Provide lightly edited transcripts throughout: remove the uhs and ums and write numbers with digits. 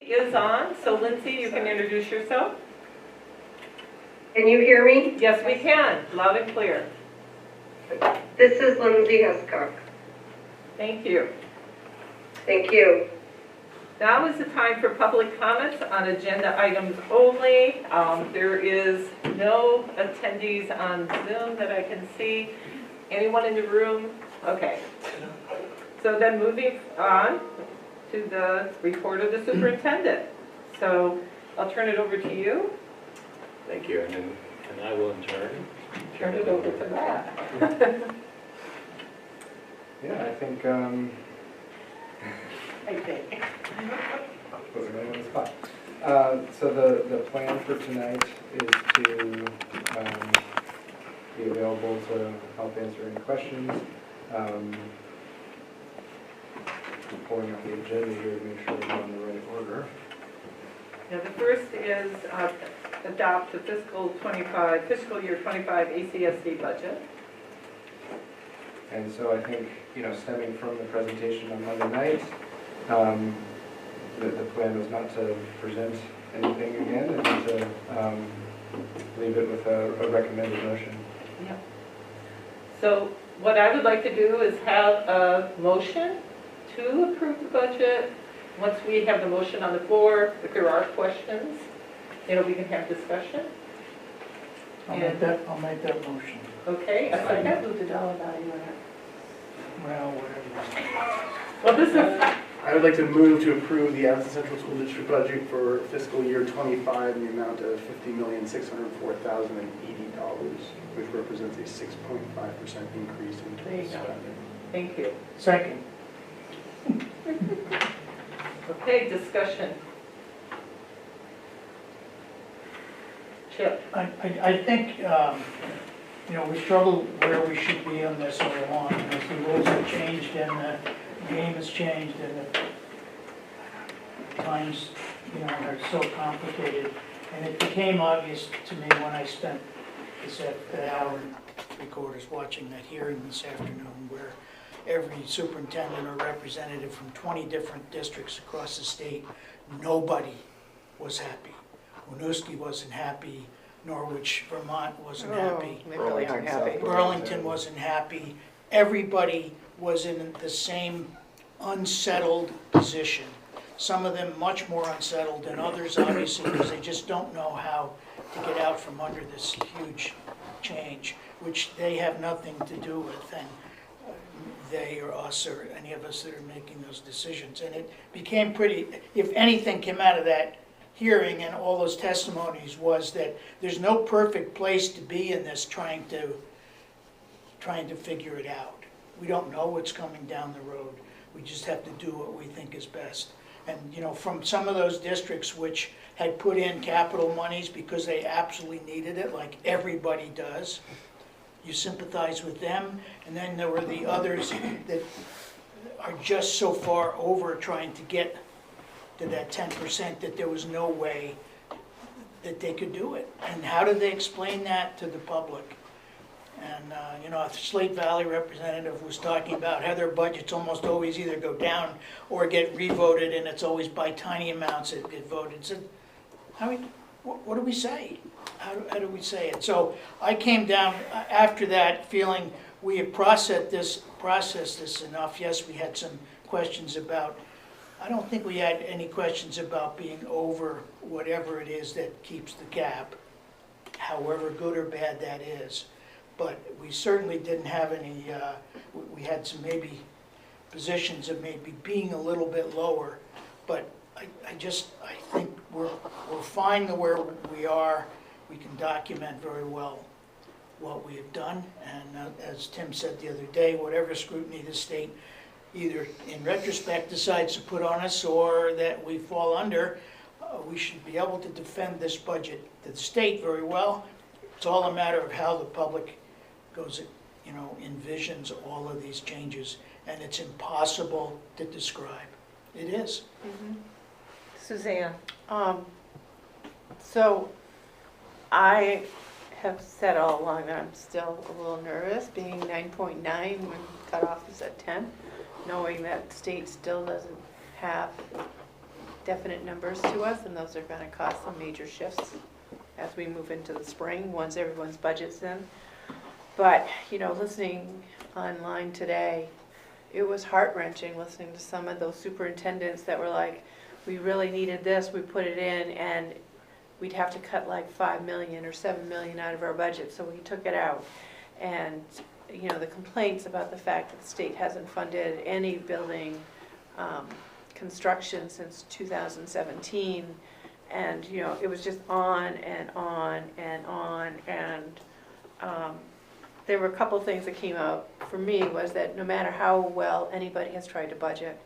Is on, so Lindsay, you can introduce yourself. Can you hear me? Yes, we can, loud and clear. This is Lindsay Hescock. Thank you. Thank you. Now is the time for public comments on agenda items only. There is no attendees on Zoom that I can see. Anyone in the room? Okay. So then moving on to the report of the superintendent. So I'll turn it over to you. Thank you, and I will in turn Turn it over to Matt. Yeah, I think, I think. put me right on the spot. So the plan for tonight is to be available to help answer any questions. Pulling up the agenda here to make sure we're in the right order. Now, the first is adopt the fiscal year 25 ACSD budget. And so I think, stemming from the presentation on Monday night, the plan was not to present anything again and to leave it with a recommended motion. Yep. So what I would like to do is have a motion to approve the budget. Once we have the motion on the floor, if there are questions, we can have discussion. I'll make that motion. Okay, a second? Move the dollar value in it. Well, whatever. Well, this is, I would like to move to approve the Athens Central School District budget for fiscal year 25 in the amount of $50,604,080, which represents a 6.5% increase in There you total go. spending. thank you. Second. Okay, discussion. Chip? I think, we struggle where we should be on this all along. As the rules have changed and the game has changed and the times, are so complicated. And it became obvious to me when I spent the hour and three quarters watching that hearing this afternoon where every superintendent or representative from 20 different districts across the state, nobody was happy. Winooski wasn't happy, Norwich, Vermont wasn't happy, They really aren't happy. Burlington wasn't happy. Everybody was in the same unsettled position. Some of them much more unsettled than others, obviously, because they just don't know how to get out from under this huge change, which they have nothing to do with, and they or us or any of us that are making those decisions. And it became pretty, if anything came out of that hearing and all those testimonies, was that there's no perfect place to be in this trying to figure it out. We don't know what's coming down the road. We just have to do what we think is best. And from some of those districts which had put in capital monies because they absolutely needed it, like everybody does, you sympathize with them. And then there were the others that are just so far over trying to get to that 10% that there was no way that they could do it. And how did they explain that to the public? And, a Slate Valley representative was talking about how their budgets almost always either go down or get revoted, and it's always by tiny amounts that get voted. So, what do we say? How do we say it? So I came down after that feeling we had processed this enough. Yes, we had some questions about, I don't think we had any questions about being over whatever it is that keeps the cap, however good or bad that is. But we certainly didn't have any, we had some maybe positions of maybe being a little bit lower. But I think we're fine where we are. We can document very well what we have done. And as Tim said the other day, whatever scrutiny the state either in retrospect decides to put on us or that we fall under, we should be able to defend this budget to the state very well. It's all a matter of how the public goes, envisions all of these changes, and it's impossible to describe. It is. Mm-hmm. Suzanne, so I have said all along that I'm still a little nervous, being 9.9 when cutoff is at 10, knowing that state still doesn't have definite numbers to us, and those are gonna cause some major shifts as we move into the spring, once everyone's budget's in. But, you know, listening online today, it was heart-wrenching listening to some of those superintendents that were like, we really needed this, we put it in, and we'd have to cut like 5 million or 7 million out of our budget, so we took it out. And, you know, the complaints about the fact that the state hasn't funded any building construction since 2017, and, you know, it was just on and on and on, and there were a couple things that came out for me was that no matter how well anybody has tried to budget,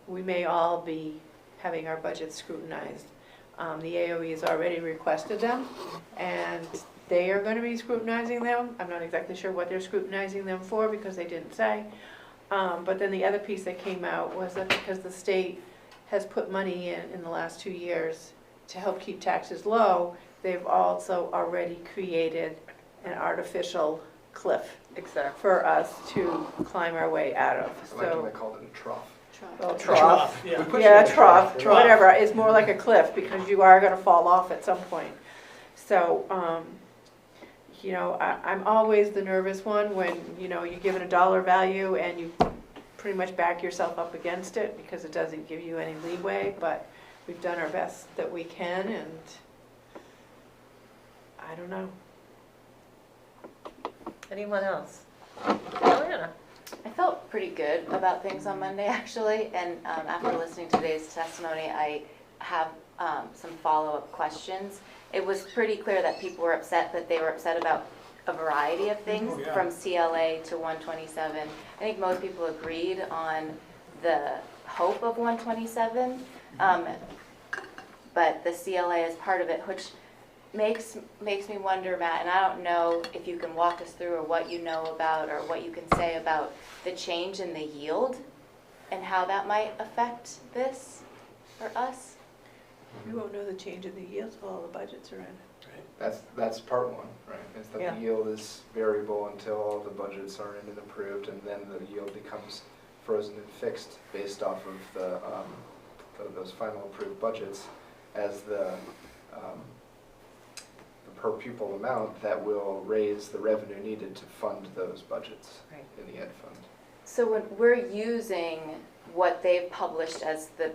we may all be having our budgets scrutinized. The AOE has already requested them, and they are going to be scrutinizing them. I'm not exactly sure what they're scrutinizing them for because they didn't say. But then the other piece that came out was that because the state has put money in the last 2 years to help keep taxes low, they've also already created an artificial cliff Exactly. for us to climb our way out of. I like when So, they called it a trough. Well, trough. Yeah. put you Yeah, in a trough, trough. whatever, it's more like a cliff because you are gonna fall off at some point. So, you know, I'm always the nervous one when, you know, you give it a dollar value and you pretty much back yourself up against it because it doesn't give you any leeway, but we've done our best that we can, and I don't know. Anyone else? Joanna? I felt pretty good about things on Monday, actually, and after listening to today's testimony, I have some follow-up questions. It was pretty clear that people were upset, but they were upset about a variety of things, Oh, yeah. from CLA to 127. I think most people agreed on the hope of 127, but the CLA is part of it, which makes me wonder, Matt, and I don't know if you can walk us through or what you know about or what you can say about the change in the yield and how that might affect this for us. We won't know the change in the yields while all the budgets are in. That's part one, right? Is that Yeah. the yield is variable until all the budgets are in and approved, and then the yield becomes frozen and fixed based off of those final approved budgets as the per pupil amount that will raise the revenue needed to fund those budgets Right. in the ed fund. So when we're using what they've published as the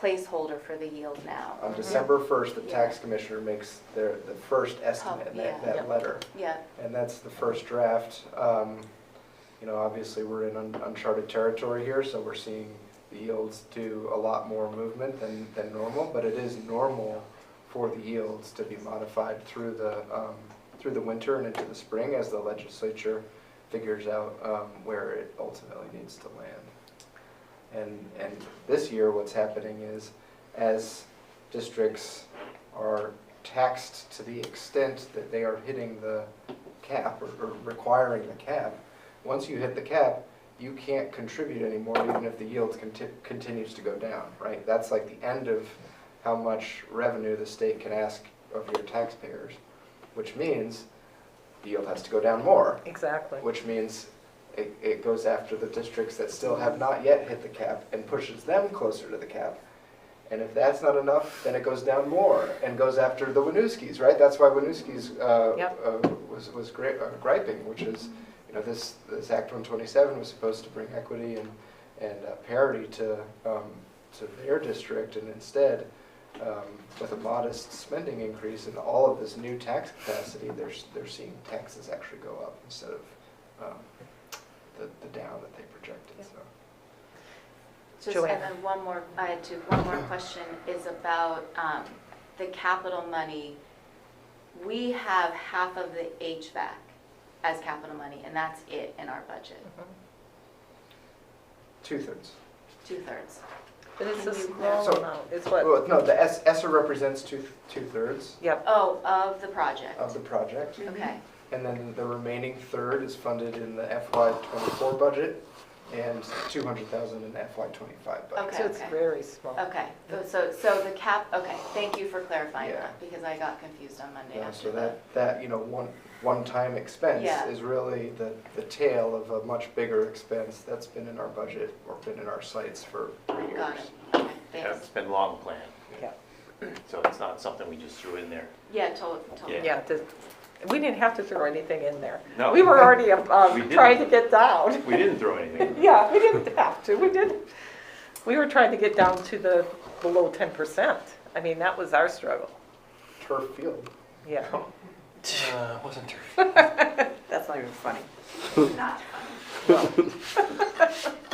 placeholder for the yield now. On December 1st, the Yeah. tax commissioner makes the first estimate, Yeah. that Yep. letter. Yeah, And that's the first draft. You know, obviously, we're in uncharted territory here, so we're seeing the yields do a lot more movement than normal, but it is normal for the yields to be modified through the winter and into the spring as the legislature figures out where it ultimately needs to land. And this year, what's happening is, as districts are taxed to the extent that they are hitting the cap or requiring the cap, once you hit the cap, you can't contribute anymore even if the yield continues to go down, right? That's like the end of how much revenue the state can ask of your taxpayers, which means the yield has to go down more, Exactly. which means it goes after the districts that still have not yet hit the cap and pushes them closer to the cap. And if that's not enough, then it goes down more and goes after the Winooskis, right? That's why Winooskis was griping, which is, you know, this Act 127 was supposed to bring equity and parity to their district, and instead, with a modest spending increase and all of this new tax capacity, they're seeing taxes actually go up instead of the down that they projected. Yeah. So. and then one more question is about the capital money. We have half of the HVAC as capital money, and that's it in our budget, 2/3. 2/3. But it's a Can you- small So- amount, it's what, Well, no, the ESSER represents 2/3 yep, Oh, of the project. of the project. Okay, And then the remaining third is funded in the FY24 budget and 200,000 in FY25 budget. Okay. so it's very small. okay. So the cap, okay, thank you for clarifying Yeah. that, because I got confused on Monday Yeah, after so that, you know, one-time expense Yeah. is really the tail of a much bigger expense that's been in our budget or been in our sites for years. Got it. Okay, Yeah, thanks. it's been long planned, Yeah, so it's not something we just threw in there. Yeah, totally. Yeah. yeah, we didn't have to throw anything in there. No. We were already We didn't. trying to get down. We didn't throw anything. Yeah, we didn't have to, we didn't. We were trying to get down to the below 10%. I mean, that was our struggle, Turf field. yeah. Wasn't turf. That's not even funny.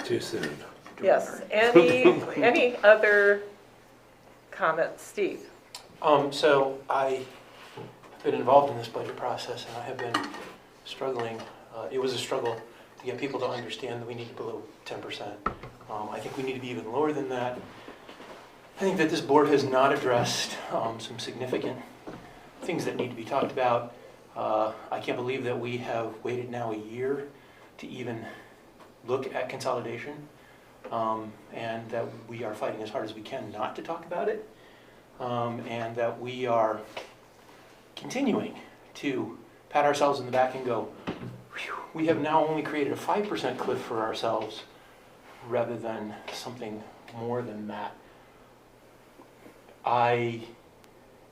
Too soon. Yes, any other comments, Steve? So I have been involved in this budget process, and I have been struggling. It was a struggle to get people to understand that we need below 10%. I think we need to be even lower than that. I think that this board has not addressed some significant things that need to be talked about. I can't believe that we have waited now a year to even look at consolidation, and that we are fighting as hard as we can not to talk about it, and that we are continuing to pat ourselves in the back and go, "Whew, we have now only created a 5% cliff for ourselves rather than something more than that." I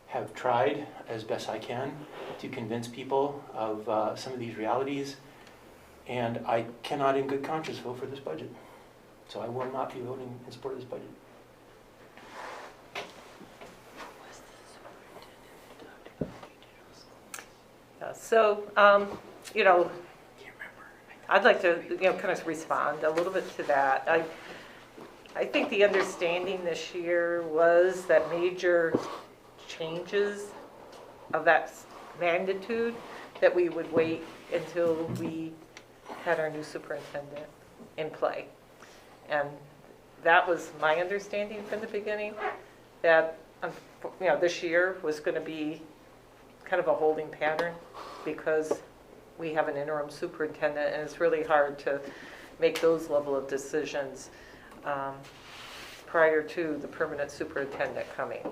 have tried as best I can to convince people of some of these realities, and I cannot in good conscience vote for this budget. So I will not be voting in support of this budget. So, I'd like to, kind of respond a little bit to that. I think the understanding this year was that major changes of that magnitude, that we would wait until we had our new superintendent in play. And that was my understanding from the beginning, that, this year was going to be kind of a holding pattern because we have an interim superintendent, and it's really hard to make those level of decisions prior to the permanent superintendent coming.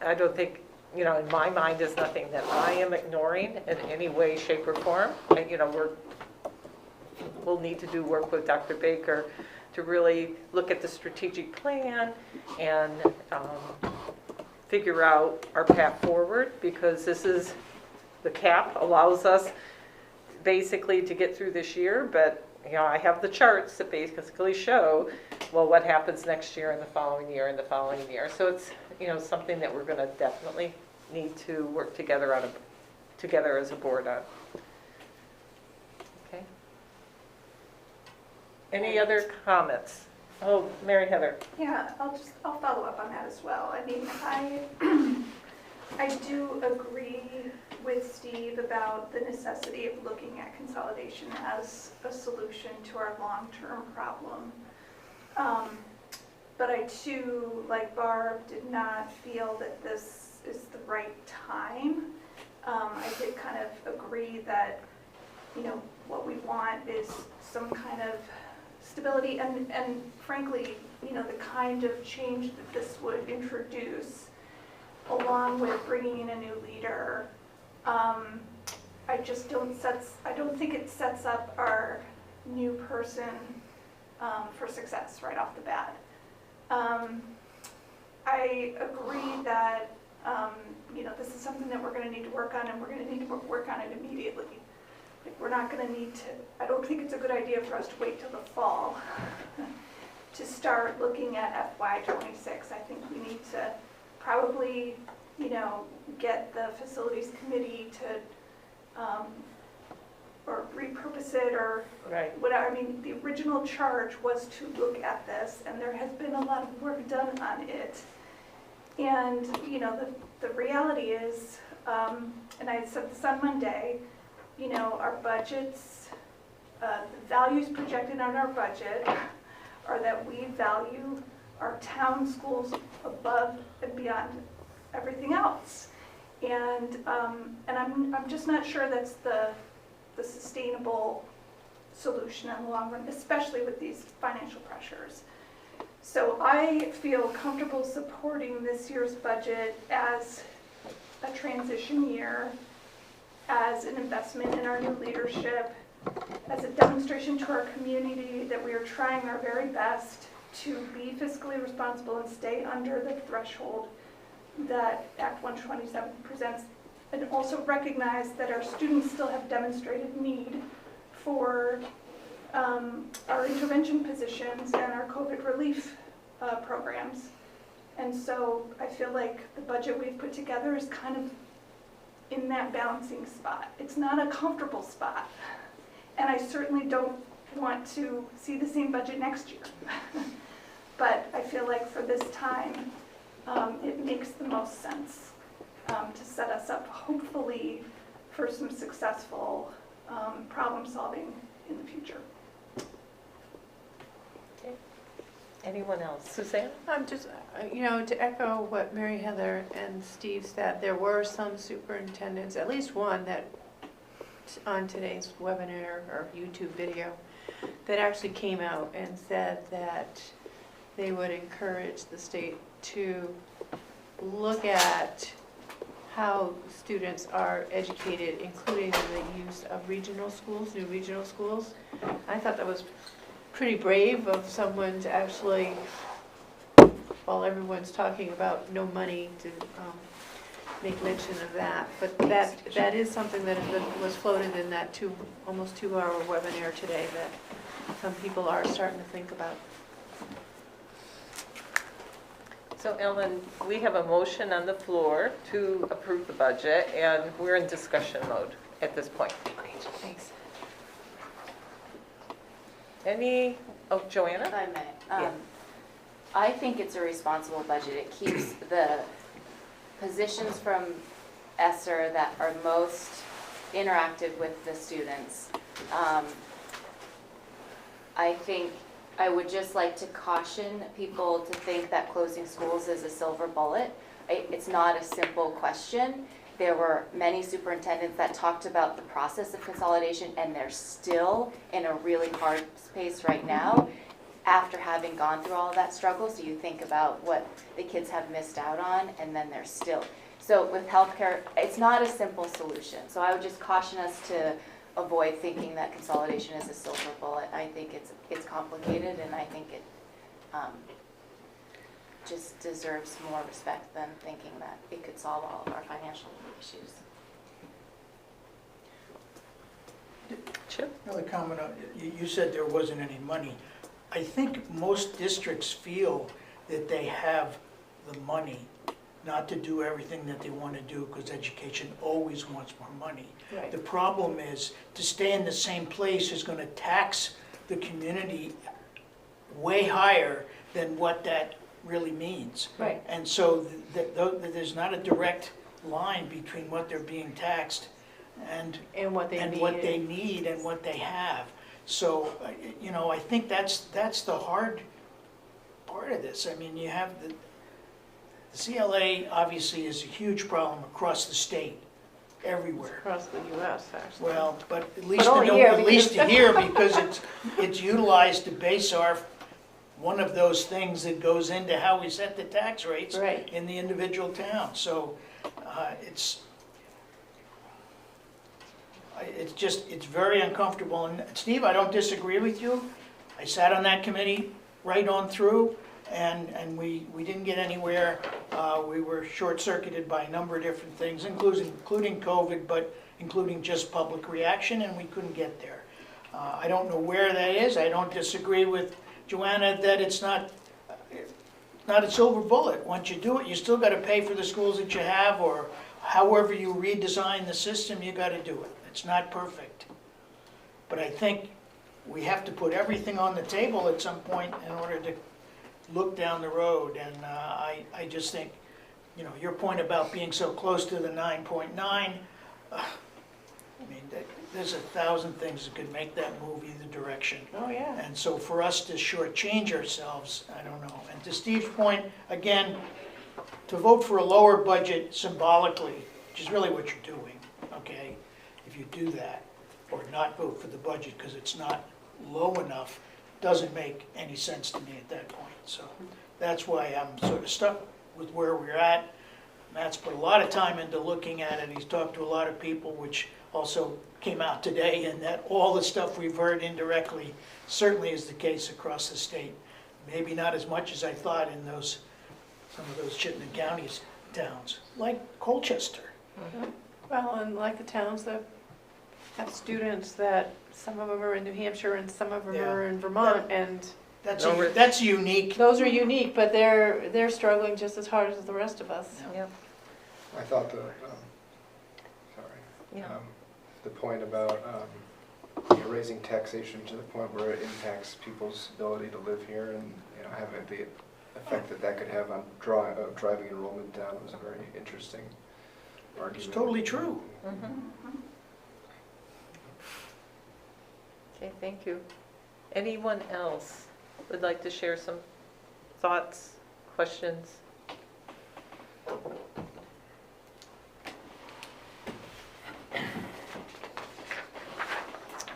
I don't think, in my mind, is nothing that I am ignoring in any way, shape, or form. We'll need to do work with Dr. Baker to really look at the strategic plan and figure out our path forward, because this is, the cap allows us basically to get through this year, but I have the charts that basically show, well, what happens next year and the following year and the following year. So it's, something that we're going to definitely need to work together as a board on. Okay. Any other comments? Oh, Mary Heather. Yeah, I'll follow up on that as well. I mean, I do agree with Steve about the necessity of looking at consolidation as a solution to our long-term problem. But I too, like Barb, did not feel that this is the right time. I did kind of agree that, what we want is some kind of stability and frankly, the kind of change that this would introduce, along with bringing in a new leader. I don't think it sets up our new person for success right off the bat. I agree that this is something that we're going to need to work on, and we're going to need to work on it immediately. We're not going to need to, I don't think it's a good idea for us to wait till the fall to start looking at FY26. I think we need to probably, get the facilities committee to, or repurpose it or Right. whatever. I mean, the original charge was to look at this, and there has been a lot of work done on it. And, the reality is, and I said this on Monday, our budgets, the values projected on our budget are that we value our town schools above and beyond everything else. And I'm just not sure that's the sustainable solution in the long run, especially with these financial pressures. So I feel comfortable supporting this year's budget as a transition year, as an investment in our new leadership, as a demonstration to our community that we are trying our very best to be fiscally responsible and stay under the threshold that Act 127 presents, and also recognize that our students still have demonstrated need for our intervention positions and our COVID relief programs. And so I feel like the budget we've put together is kind of in that balancing spot. It's not a comfortable spot, and I certainly don't want to see the same budget next year. But I feel like for this time, it makes the most sense to set us up, hopefully, for some successful problem solving in the future. Okay. Anyone else? Suzanne? I'm just, to echo what Mary Heather and Steve said, there were some superintendents, at least one that on today's webinar or YouTube video, that actually came out and said that they would encourage the state to look at how students are educated, including the use of regional schools, new regional schools. I thought that was pretty brave of someone to actually, while everyone's talking about no money, to make mention of that. But that is something that was floated in that almost 2-hour webinar today that some people are starting to think about. So Ellen, we have a motion on the floor to approve the budget, and we're in discussion mode at this point. Great, thanks. Joanna? If I may. Yeah. I think it's a responsible budget. It keeps the positions from ESSER that are most interactive with the students. I think I would just like to caution people to think that closing schools is a silver bullet. It's not a simple question. There were many superintendents that talked about the process of consolidation, and they're still in a really hard space right now after having gone through all of that struggle. So you think about what the kids have missed out on, and then they're still. So with healthcare, it's not a simple solution. So I would just caution us to avoid thinking that consolidation is a silver bullet. I think it's complicated, and I think it just deserves more respect than thinking that it could solve all of our financial issues. Chip? Another comment, you said there wasn't any money. I think most districts feel that they have the money not to do everything that they want to do, because education always wants more money. Right. The problem is, to stay in the same place is going to tax the community way higher than what that really means. Right. And so there's not a direct line between what they're being taxed and what they need. what they need and what they have. So, I think that's the hard part of this. I mean, you have the CLA obviously is a huge problem across the state, everywhere. Across the U.S., actually. Well, but at least only here, here because it's utilized to base one of those things that goes into how we set the tax rates Right. in the individual town. So it's very uncomfortable. And Steve, I don't disagree with you. I sat on that committee right on through, and we didn't get anywhere. We were short-circuited by a number of different things, including COVID, but including just public reaction, and we couldn't get there. I don't know where that is. I don't disagree with Joanna that it's not a silver bullet. Once you do it, you still got to pay for the schools that you have, or however you redesign the system, you got to do it. It's not perfect. But I think we have to put everything on the table at some point in order to look down the road. And I just think, your point about being so close to the 9.9, there's 1,000 things that could make that move either direction. Oh, yeah. And so for us to shortchange ourselves, I don't know. And to Steve's point, again, to vote for a lower budget symbolically, which is really what you're doing, okay? If you do that, or not vote for the budget because it's not low enough, doesn't make any sense to me at that point. So that's why I'm sort of stuck with where we're at. Matt's put a lot of time into looking at it. He's talked to a lot of people, which also came out today, and that all the stuff we've heard indirectly certainly is the case across the state. Maybe not as much as I thought in some of those Chittenden County towns, like Colchester. Well, and like the towns that have students that, some of them are in New Hampshire and some of them Yeah. are in Vermont, and That's unique. those are unique, but they're struggling just as hard as the rest of us. Yeah. I thought Yeah. the point about raising taxation to the point where it impacts people's ability to live here and, having the effect that could have on driving enrollment down was a very interesting argument. It's totally true. Okay, thank you. Anyone else would like to share some thoughts, questions?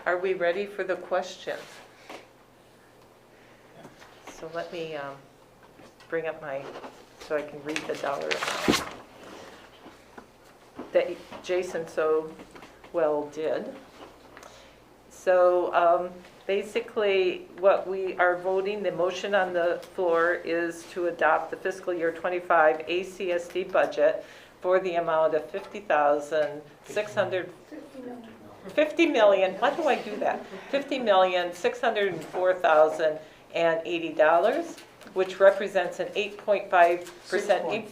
Are we ready for the questions? So let me bring up so I can read the dollar amount that Jason so well did. So basically, what we are voting, the motion on the floor is to adopt the fiscal year 25 ACSD budget for the amount of $50 million, why do I do that? $50,604,080, which represents an 8.5% 6.5.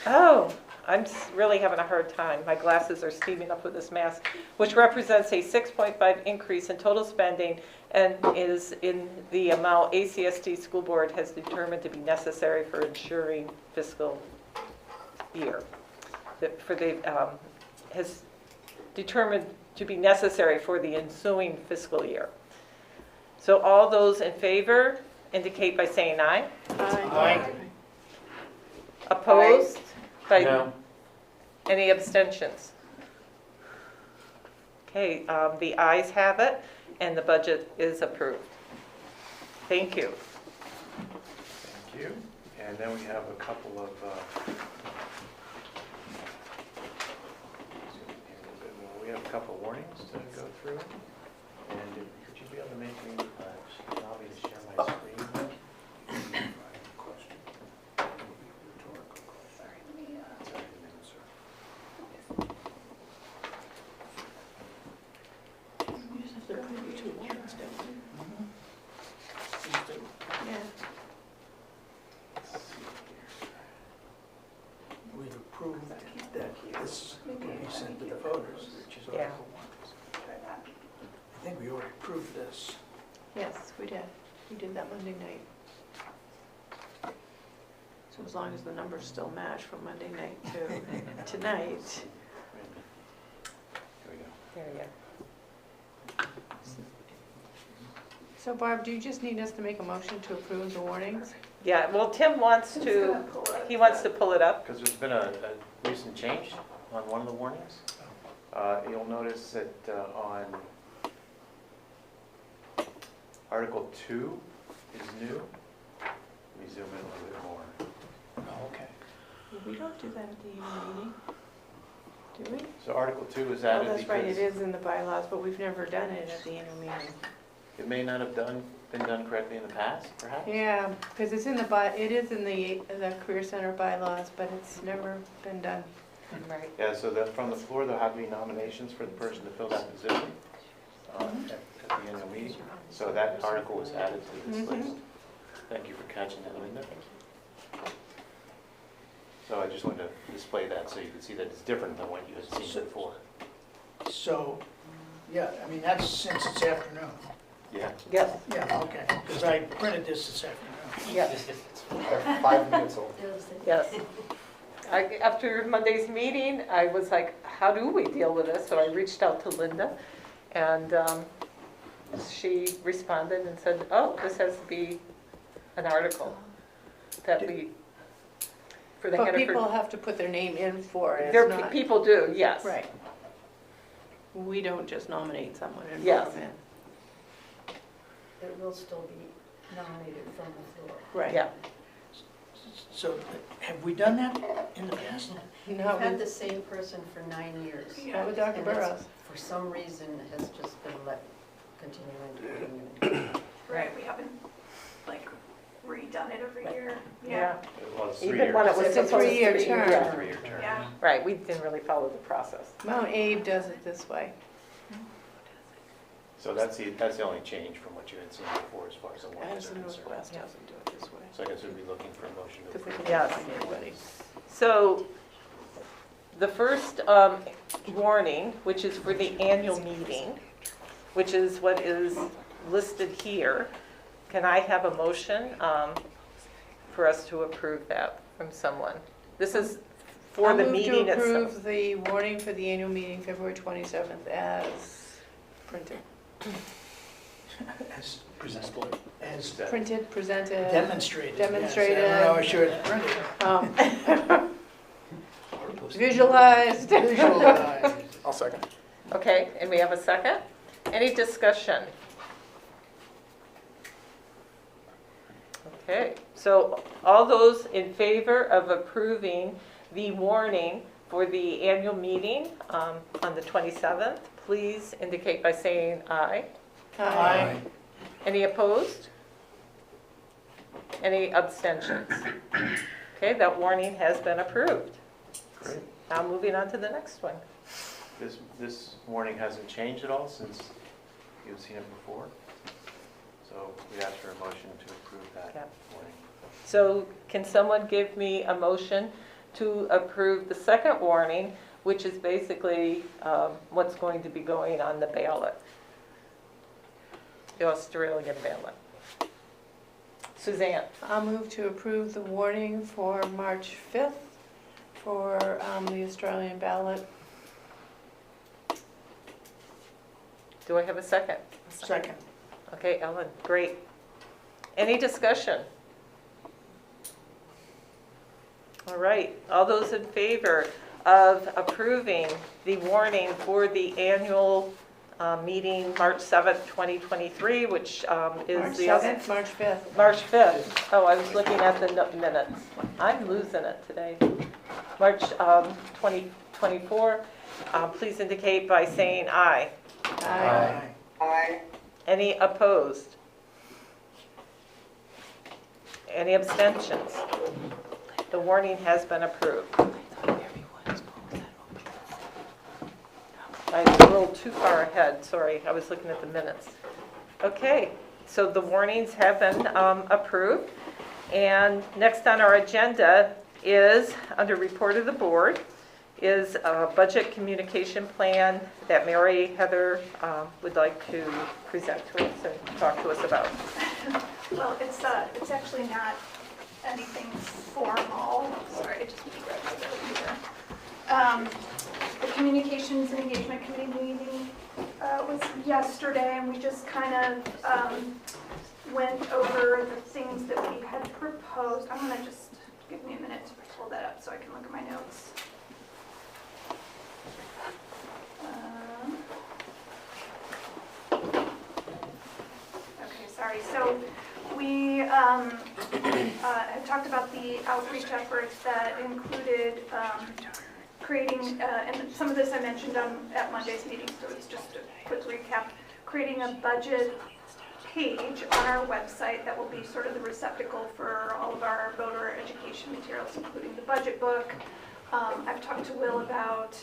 Oh, I'm really having a hard time. My glasses are steaming up with this mask, which represents a 6.5 increase in total spending and is in the amount ACSD School Board has determined to be necessary for ensuring fiscal year. Has determined to be necessary for the ensuing fiscal year. So all those in favor indicate by saying aye. Aye. Opposed? By No. any abstentions? Okay, the ayes have it, and the budget is approved. Thank you. Thank you. And then we have a couple of, we have a couple of warnings to go through. And could you be able to make me, allow me to share my screen? We've approved that this will be sent to the voters, which is Yeah. Article 1. I think we already approved this. Yes, we did. We did that Monday night. So as long as the numbers still match from Monday night to tonight. Here we go. There you go. So Barb, do you just need us to make a motion to approve the warnings? Yeah, well, Tim wants to, he wants to pull it up. Because there's been a recent change on one of the warnings. You'll notice that on Article 2 is new. Let me zoom in a little bit more. Oh, okay. We don't do that at the annual meeting, do we? So Article 2 is Oh, added that's right, it because is in the bylaws, but we've never done it at the annual meeting. it may not have been done correctly in the past, perhaps? Yeah, because it's in the it is in the Career Center bylaws, but it's never been done. Right. Yeah, so that from the floor, there'll have to be nominations for the person to fill that position at the annual meeting. So that article was added to this list. Thank you for catching that, Linda. So I just wanted to display that so you could see that it's different than what you had seen before. So, yeah, I mean, that's since this afternoon. Yeah. Yes, Yeah, okay, because I printed this afternoon. yes, They're 5 minutes old. yes. After Monday's meeting, I was like, how do we deal with this? So I reached out to Linda, and she responded and said, oh, this has to be an article that we, for the But people Hannaford. have to put their name in for it, There, it's not. people do, yes. Right. We don't just nominate someone and Yes. vote them in. It will still be nominated from the floor. Right. Yeah, So have we done that in the past? No, I've had with, the same person for 9 years. not with Dr. And it's, Burrows. for some reason, has just been continuing. Right, we haven't, like, redone it every year. Yeah, Well, it's 3 even years. when it was It's a supposed to be. 3-year term. Yeah. 3-year term. Yeah. Right, we didn't really follow the process. Mount Abe does it this way. So that's the only change from what you had seen before as far as the warnings As are the concerned. Northwest doesn't do it this way. So I guess we'd be looking for a motion to Because they approve. can Yes. find anybody. So the first warning, which is for the annual meeting, which is what is listed here, can I have a motion for us to approve that from someone? This is for the meeting I'll move to itself. approve the warning for the annual meeting, February 27th, as printed. As presentable, as Printed, presented. demonstrated. yes. Demonstrated. I don't know, I sure it's printed. Visualized. Visualized. I'll second. Okay, and we have a second? Any discussion? Okay, so all those in favor of approving the warning for the annual meeting on the 27th, please indicate by saying aye. Aye. Any opposed? Any abstentions? Okay, that warning has been approved. Great. Now moving on to the next one. This warning hasn't changed at all since you've seen it before. So we ask for a motion to approve that Yeah. warning. So can someone give me a motion to approve the second warning, which is basically what's going to be going on the ballot? The Australian ballot. Suzanne? I'll move to approve the warning for March 5th for the Australian ballot. Do I have a second? Second. Okay, Ellen, great. Any discussion? All right, all those in favor of approving the warning for the annual meeting, March 7th, 2023, which March is the... 7th, March 5th. March 5th. Oh, I was looking at the minutes. I'm losing it today. March 2024. Please indicate by saying aye. Aye. Aye. Any opposed? Any abstentions? The warning has been approved. I was a little too far ahead, sorry, I was looking at the minutes. Okay, so the warnings have been approved. And next on our agenda is, under report of the board, is a budget communication plan that Mary Heather would like to present to us and talk to us about. Well, it's actually not anything formal. Sorry, I just need to grab my computer. The Communications and Engagement Committee meeting was yesterday, and we just kind of went over the things that we had proposed. I'm gonna just, give me a minute to pull that up so I can look at my notes. Okay, sorry. So we had talked about the outreach efforts that included creating, and some of this I mentioned at Monday's meeting, so it's just a quick recap, creating a budget page on our website that will be sort of the receptacle for all of our voter education materials, including the budget book. I've talked to Will about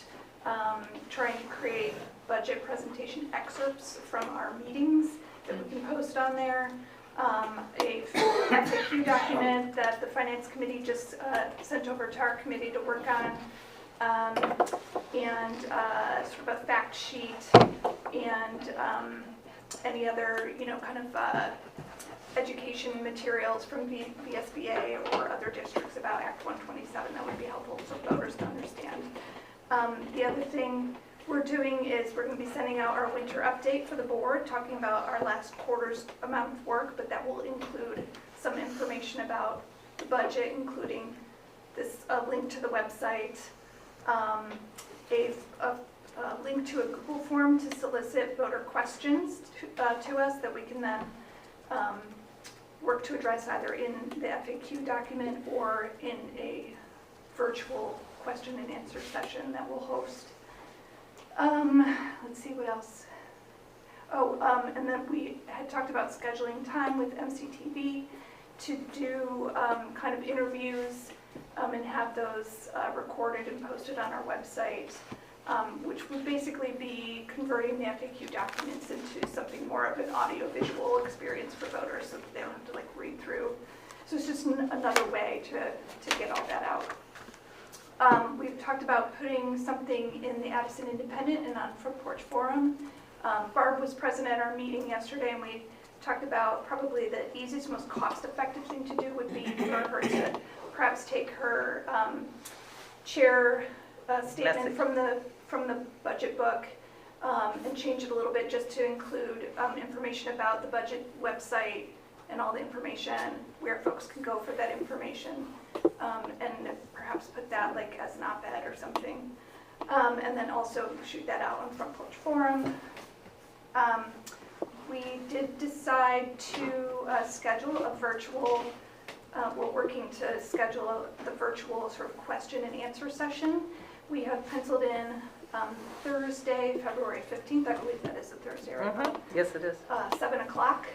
trying to create budget presentation excerpts from our meetings that we can post on there. A FAQ document that the Finance Committee just sent over to our committee to work on, and sort of a fact sheet, and any other, kind of education materials from VSBA or other districts about Act 127 that would be helpful for voters to understand. The other thing we're doing is we're going to be sending out our winter update for the board, talking about our last quarter's amount of work, but that will include some information about the budget, including this link to the website, a link to a Google form to solicit voter questions to us that we can then work work to address either in the FAQ document or in a virtual question and answer session that we'll host. Let's see what else. And then we had talked about scheduling time with MCTV to do kind of interviews and have those recorded and posted on our website, which would basically be converting the FAQ documents into something more of an audio-visual experience for voters so that they don't have to like read through. So it's just another way to get all that out. We've talked about putting something in the Addison Independent and on Front Porch Forum. Barb was present at our meeting yesterday, and we talked about probably the easiest, most cost-effective thing to do would be for her to perhaps take her chair statement from the budget book and change it a little bit just to include information about the budget website and all the information, where folks can go for that information, and perhaps put that like as an op-ed or something. And then also shoot that out on Front Porch Forum. We did decide to schedule a virtual, we're working to schedule the virtual sort of question and answer session. We have penciled in Thursday, February 15th, I believe that is a Thursday, right? Yes, it is. 7 o'clock.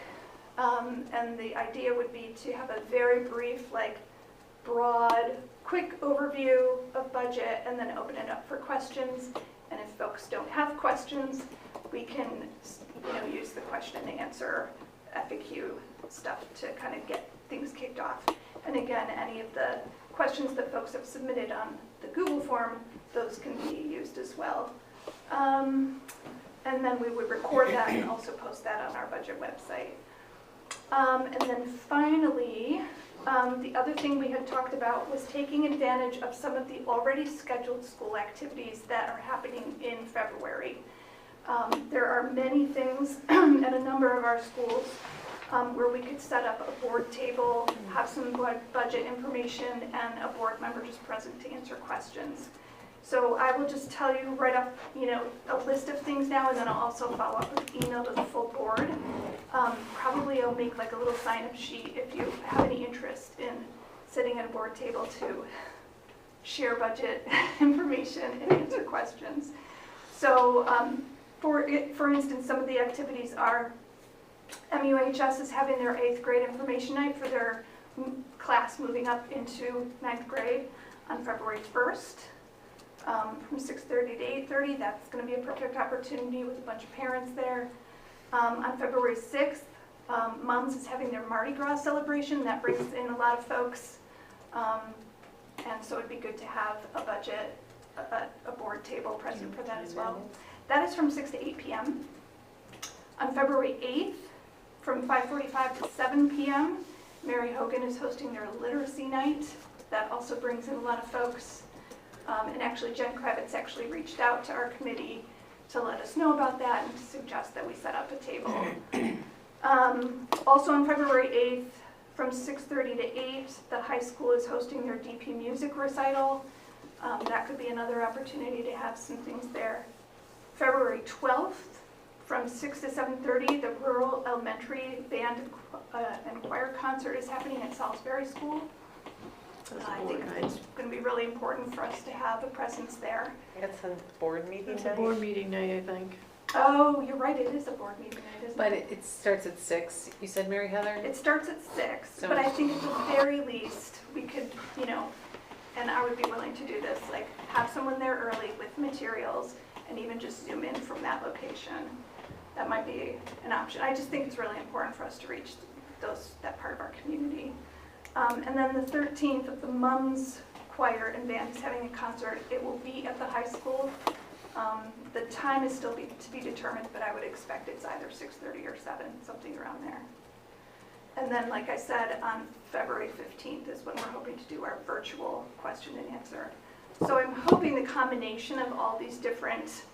And the idea would be to have a very brief, like broad, quick overview of budget and then open it up for questions. And if folks don't have questions, we can use the question and answer FAQ stuff to kind of get things kicked off. And again, any of the questions that folks have submitted on the Google form, those can be used as well. And then we would record that and also post that on our budget website. And then finally, the other thing we had talked about was taking advantage of some of the already scheduled school activities that are happening in February. There are many things at a number of our schools where we could set up a board table, have some budget information, and a board member just present to answer questions. So I will just tell you right off, a list of things now, and then I'll also follow up with email to the full board. Probably I'll make like a little sign-up sheet if you have any interest in sitting at a board table to share budget information and answer questions. So for instance, some of the activities are MUHS is having their 8th grade information night for their class moving up into 9th grade on February 1st. From 6:30 to 8:30, that's going to be a perfect opportunity with a bunch of parents there. On February 6th, Moms is having their Mardi Gras celebration. That brings in a lot of folks, and so it'd be good to have a board table present for that as well. That is from 6 to 8 p.m. On February 8th, from 5:45 to 7 p.m., Mary Hogan is hosting their literacy night. That also brings in a lot of folks. And actually, Jen Kravitz actually reached out to our committee to let us know about that and to suggest that we set up a table. Also on February 8th, from 6:30 to 8, the high school is hosting their DP music recital. That could be another opportunity to have some things there. February 12th, from 6 to 7:30, the Rural Elementary Band and Choir Concert is happening at Salisbury School. I think it's going to be really important for us to have a presence there. It's a board meeting It's a night. board meeting night, I think. Oh, you're right, it is a board meeting night, isn't But it? it starts at 6, you said, Mary Heather? It starts at 6, So- but I think at the very least, we could, and I would be willing to do this, like have someone there early with materials and even just zoom in from that location. That might be an option. I just think it's really important for us to reach that part of our community. And then the 13th, the Mums Choir and Band is having a concert. It will be at the high school. The time is still to be determined, but I would expect it's either 6:30 or 7, something around there. And then, like I said, on February 15th is when we're hoping to do our virtual question and answer. So I'm hoping the combination of all these different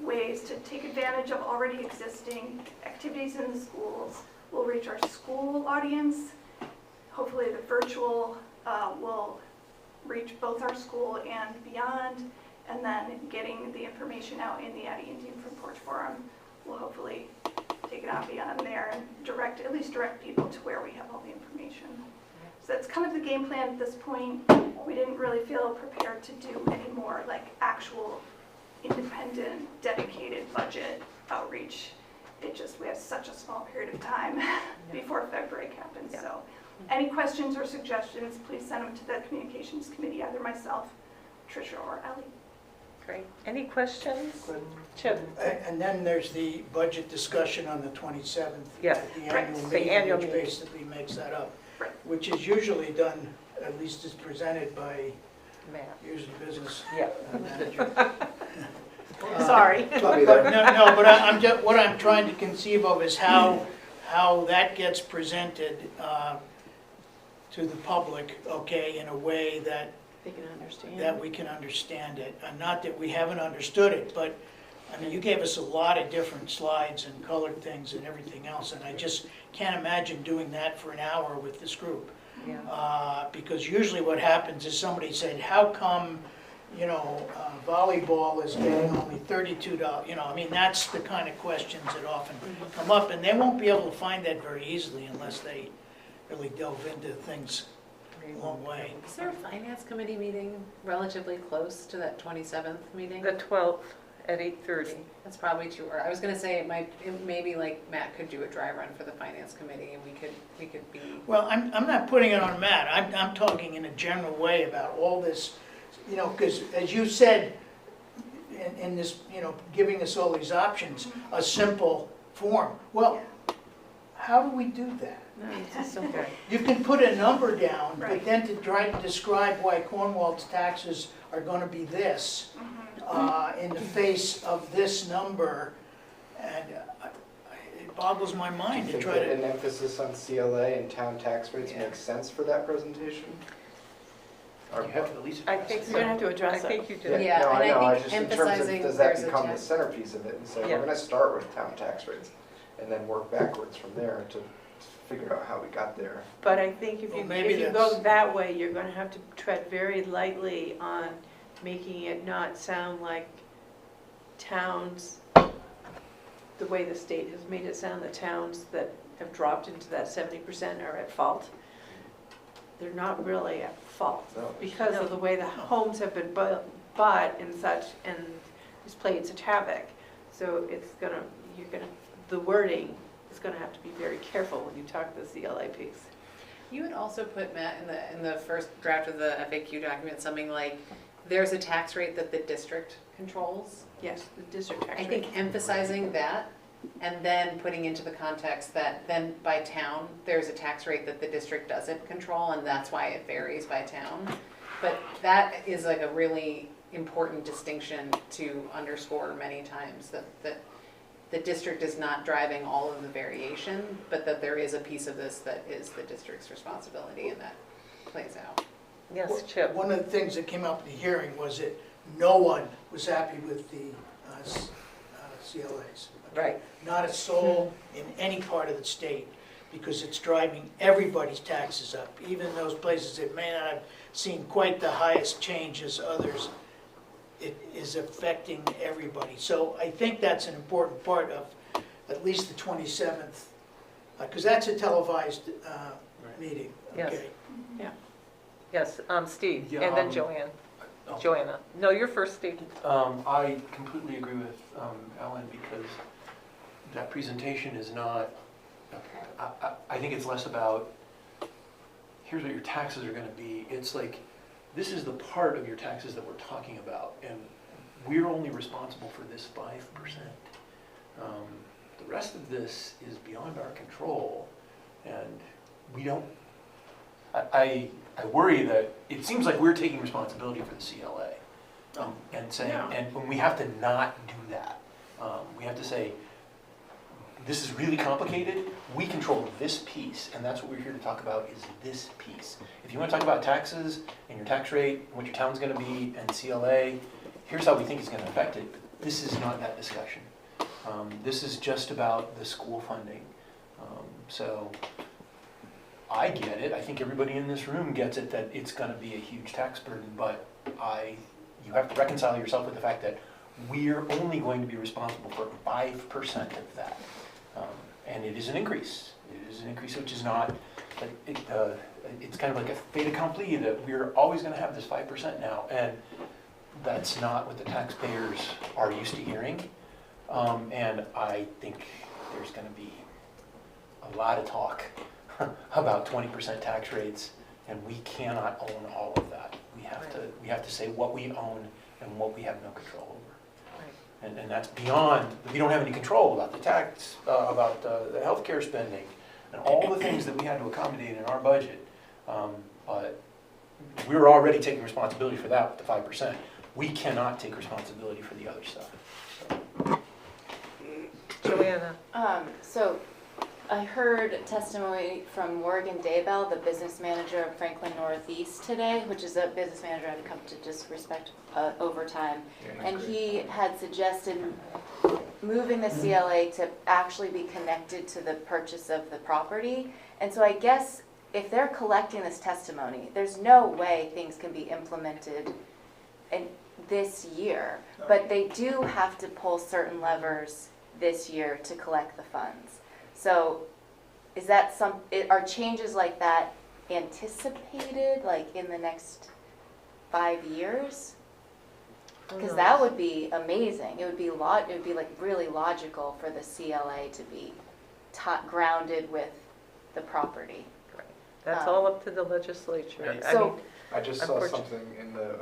ways to take advantage of already existing activities in the schools will reach our school audience. Hopefully the virtual will reach both our school and beyond, and then getting the information out in the Addie Indian Front Porch Forum will hopefully take it on beyond there and at least direct people to where we have all the information. So that's kind of the game plan at this point. We didn't really feel prepared to do any more like actual independent, dedicated budget outreach. We have such a small period of time before February happens, so. Any questions or suggestions, please send them to the communications committee, either myself, Tricia, or Ellie. Great. Any questions? Good. Chip? And then there's the budget discussion on the 27th. Yes, at the right. annual The meeting, annual which meeting. basically makes that up. Right. Which is usually done, at least is presented by Matt? usually business Yeah. manager. Sorry. But I'm just, what I'm trying to conceive of is how that gets presented to the public, okay, in a way that They can understand. we can understand it. Not that we haven't understood it, but, I mean, you gave us a lot of different slides and colored things and everything else, and I just can't imagine doing that for an hour with this group. Yeah. Because usually what happens is somebody said, how come, volleyball is getting only $32? I mean, that's the kind of questions that often come up, and they won't be able to find that very easily unless they really delve into things a long way. Is there a finance committee meeting relatively close to that 27th meeting? The 12th at 8:30. That's probably too early. I was gonna say maybe like Matt could do a dry run for the finance committee and we could be. Well, I'm not putting it on Matt, I'm talking in a general way about all this, because as you said, in this, giving us all these options, a simple form. Well, how do we do that? No, it's just simple. You can put a number down, but Right. then to try to describe why Cornwall's taxes are gonna be this, in the face of this number, and it boggles my Do you mind to think try that an to. emphasis on CLA and town tax rates Yeah. makes sense for that presentation? You have to at least I address think it. so. You're gonna have to address I it. think you do. Yeah, No, and I know, think just in terms emphasizing of, does that there's a become the tax- centerpiece of it, and say, Yeah. we're gonna start with town tax rates, and then work backwards from there to figure out how we got there. But I think if Well, you, maybe if you that's- go that way, you're gonna have to tread very lightly on making it not sound like towns, the way the state has made it sound, the towns that have dropped into that 70% are at fault. They're not really at fault, No. because of the way the homes have been bought and such, and it's played such havoc. So the wording is gonna have to be very careful when you talk the CLA piece. You would also put, Matt, in the first draft of the FAQ document, something like, there's a tax rate that the district controls. Yes, the district tax I rate. think emphasizing that and then putting into the context that then by town, there's a tax rate that the district doesn't control and that's why it varies by town. But that is like a really important distinction to underscore many times, that the district is not driving all of the variation, but that there is a piece of this that is the district's responsibility and that plays out. Yes, Chip. One of the things that came up in the hearing was that no one was happy with the CLAs. Right. Not a soul in any part of the state, because it's driving everybody's taxes up, even those places that may not have seen quite the highest change as others. It is affecting everybody. So I think that's an important part of at least the 27th, because that's a televised meeting. Yes. Okay. Yes, Steve, Yeah, and then Joanne. Joanna. No, you're first, Steve. I completely agree with Ellen because that presentation is not, I think it's less about, here's what your taxes are gonna be. It's like, this is the part of your taxes that we're talking about, and we're only responsible for this 5%. The rest of this is beyond our control, and we don't, I worry that it seems like we're taking responsibility for the CLA. And saying, Yeah. and when we have to not do that, we have to say, this is really complicated, we control this piece, and that's what we're here to talk about, is this piece. If you want to talk about taxes, and your tax rate, what your town's gonna be, and CLA, here's how we think it's gonna affect it. This is not that discussion. This is just about the school funding. So, I get it, I think everybody in this room gets it, that it's gonna be a huge tax burden, but you have to reconcile yourself with the fact that we're only going to be responsible for 5% of that. And it is an increase. It is an increase which is not, it's kind of like a fait accompli that we're always gonna have this 5% now, and that's not what the taxpayers are used to hearing. And I think there's gonna be a lot of talk about 20% tax rates, and we cannot own all of that. We have to say what we own and what we have no control over. And that's beyond, we don't have any control about the tax, about the healthcare spending, and all the things that we had to accommodate in our budget. But we're already taking responsibility for that with the 5%. We cannot take responsibility for the other stuff. So. Joanna? So I heard testimony from Morgan Daybell, the business manager of Franklin Northeast today, which is a business manager I've come to just respect over time. And he had suggested moving the CLA to actually be connected to the purchase of the property. And so I guess if they're collecting this testimony, there's no way things can be implemented in this year. But they do have to pull certain levers this year to collect the funds. So is that are changes like that anticipated, like in the next 5 years? Because that would be amazing. It would be like really logical for the CLA to be grounded with the property. That's all up to the legislature. Right. I just saw something in the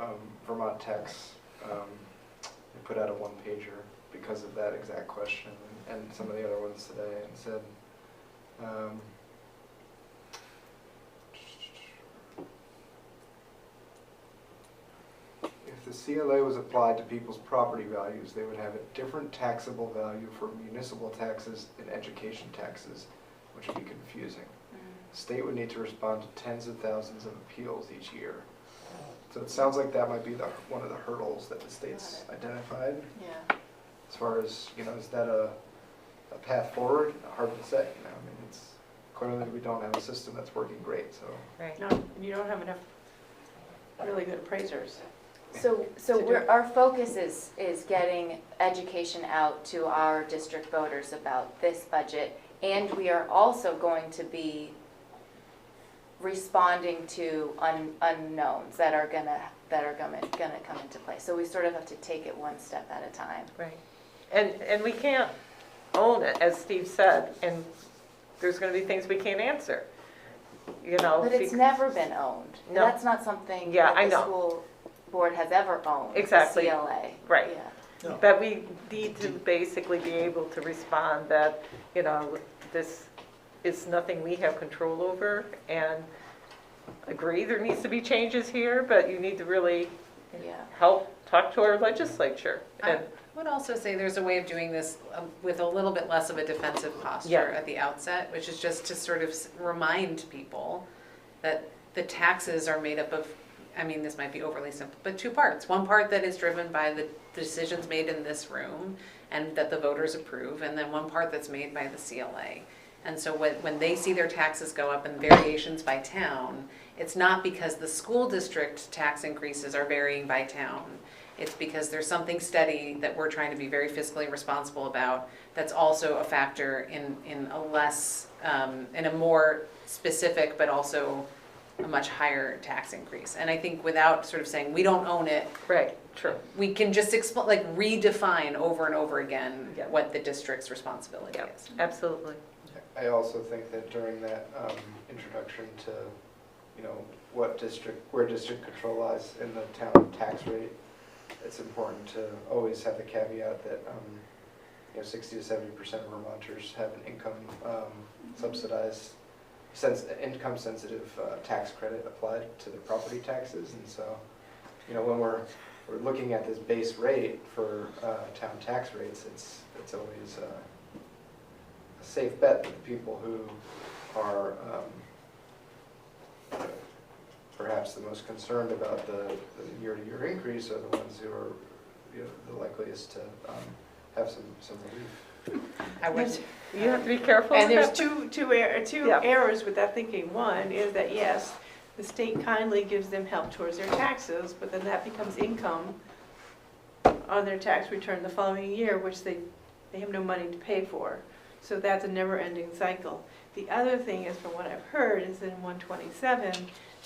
Vermont Tech's, they put out a one-pager because of that exact question, and some of the other ones today, and said, if the CLA was applied to people's property values, they would have a different taxable value for municipal taxes and education taxes, which would be confusing. The state would need to respond to tens of thousands of appeals each year. So it sounds like that might be one of the hurdles that the state's identified. Yeah. As far as, is that a path forward? Hard to say, I mean, it's clearly we don't have a system that's working great, so. Right. No, you don't have enough really good appraisers. So our focus is getting education out to our district voters about this budget, and we are also going to be responding to unknowns that are gonna come into play. So we sort of have to take it one step at a time. Right. And we can't own it, as Steve said, and there's going to be things we can't answer. But it's never been owned. No. That's not something Yeah, that I the know. school board has ever owned. Exactly. The CLA. Right. Yeah. No. But we need to basically be able to respond that, this is nothing we have control over, and agree there needs to be changes here, but you need to really Yeah. help talk to our legislature. I would also say there's a way of doing this with a little bit less of a defensive posture Yeah. at the outset, which is just to sort of remind people that the taxes are made up of, this might be overly simple, but two parts. One part that is driven by the decisions made in this room and that the voters approve, and then one part that's made by the CLA. And so when they see their taxes go up and variations by town, it's not because the school district tax increases are varying by town. It's because there's something steady that we're trying to be very fiscally responsible about that's also a factor in a less, in a more specific but also a much higher tax increase. And I think without sort of saying, we don't own it. Right, true. We can just redefine over and over again Yeah. what the district's responsibility Yeah, is. absolutely. I also think that during that introduction to, where district control lies in the town tax rate, it's important to always have the caveat that 60 to 70% of Vermonters have an income subsidized, income sensitive tax credit applied to the property taxes, and so when we're looking at this base rate for town tax rates, it's always a safe bet that the people who are perhaps the most concerned about the year-to-year increase are the ones who are the likeliest to have some relief. You have to be careful. And there's with two Yeah. errors with that thinking. One is that, yes, the state kindly gives them help towards their taxes, but then that becomes income on their tax return the following year, which they have no money to pay for. So that's a never-ending cycle. The other thing is, from what I've heard, is in 127,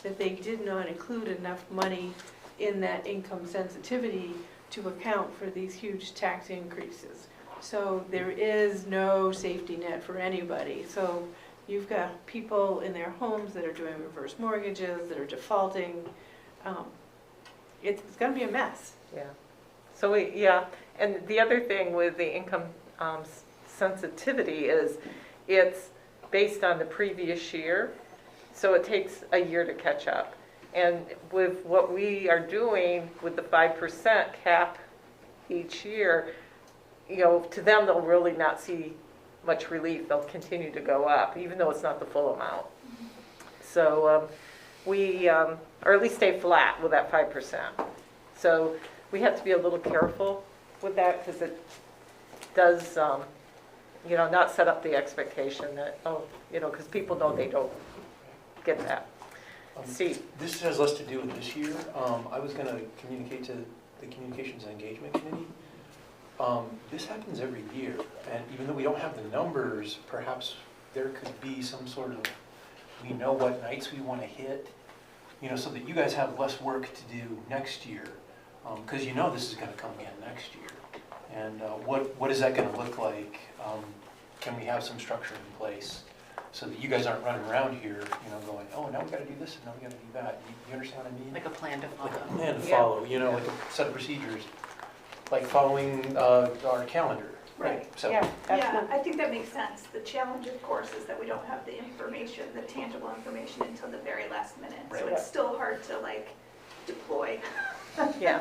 that they did not include enough money in that income sensitivity to account for these huge tax increases. So there is no safety net for anybody. So you've got people in their homes that are doing reverse mortgages, that are defaulting. It's gonna be a mess. Yeah. So and the other thing with the income sensitivity is it's based on the previous year, so it takes a year to catch up. And with what we are doing with the 5% cap each year, to them, they'll really not see much relief. They'll continue to go up, even though it's not the full amount. So or at least stay flat with that 5%. So we have to be a little careful with that, because it does, not set up the expectation that, because people know they don't get that. Steve? This has less to do with this year. I was gonna communicate to the Communications and Engagement Committee. This happens every year, and even though we don't have the numbers, perhaps there could be some sort of, we know what nights we wanna hit, so that you guys have less work to do next year. Because this is gonna come again next year. And what is that gonna look like? Can we have some structure in place so that you guys aren't running around here, going, oh, now we gotta do this, and now we gotta do that. You understand what I mean? Like a plan to follow. Like a plan to follow, like a set of procedures, like following our calendar. Right. So, Yeah, Yeah, absolutely. I think that makes sense. The challenge, of course, is that we don't have the information, the tangible information until the very last minute. So Right. it's still hard to deploy Yeah.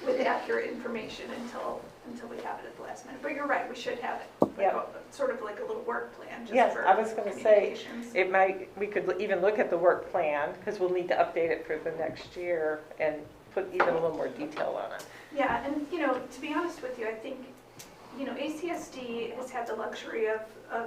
with accurate information until we have it at the last minute. But you're right, we should have it, Yeah. sort of like a little work plan just Yes, for I was gonna say, communications. we could even look at the work plan, because we'll need to update it for the next year and put even a little more detail on it. Yeah, and to be honest with you, I think, ACSD has had the luxury of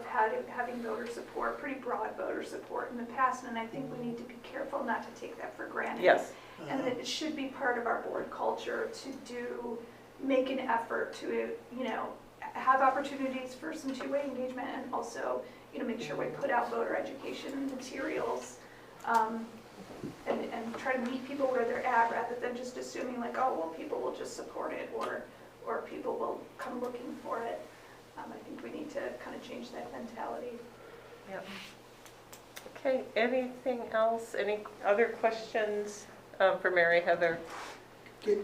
having voter support, pretty broad voter support in the past, and I think we need to be careful not to take that for granted. Yes, And that it should be part of our board culture to make an effort to, have opportunities for some two-way engagement, and also, make sure we put out voter education materials, and try to meet people where they're at, rather than just assuming people will just support it, or people will come looking for it. I think we need to kind of change that mentality. yep. Okay, anything else? Any other questions for Mary Heather? Yes.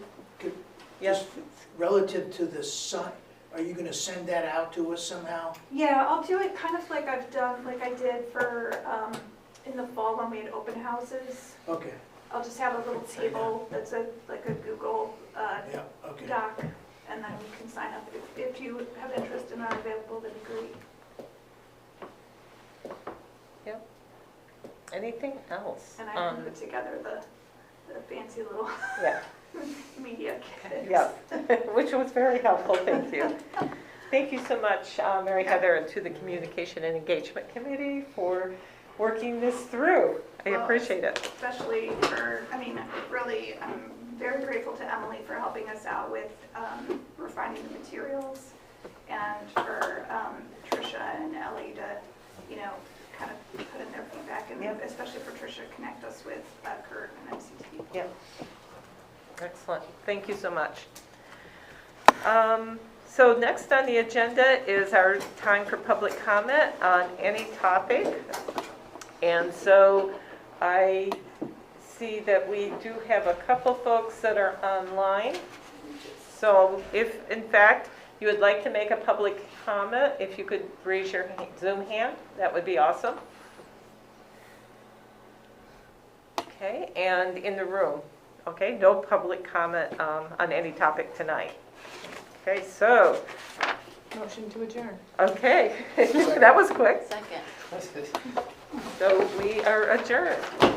Just relative to the sign, are you gonna send that out to us somehow? Yeah, I'll do it kind of like I did for, in the fall when we had open houses. Okay, I'll just have a little table that's like a Google yeah, okay. Doc, and then you can sign up. If you have interest and are available, that'd be great. Yep. Anything else? And I can put together the fancy little Yeah. media kit. Yeah, which was very helpful, thank you. Thank you so much, Mary Heather, and to the Communication and Engagement Committee for working this through. I Well, appreciate it. Especially really, I'm very grateful to Emily for helping us out with refining the materials, and for Tricia and Ellie to, kind of put in their feedback, and Yep. especially for Tricia, connect us with Kurt and MCT. Yep. Excellent, thank you so much. So next on the agenda is our time for public comment on any topic. And so I see that we do have a couple folks that are online. So if, in fact, you would like to make a public comment, if you could raise your Zoom hand, that would be awesome. Okay, and in the room. Okay, no public comment on any topic tonight. Okay, so, Motion to adjourn. okay, that was quick. Second. So we are adjourned.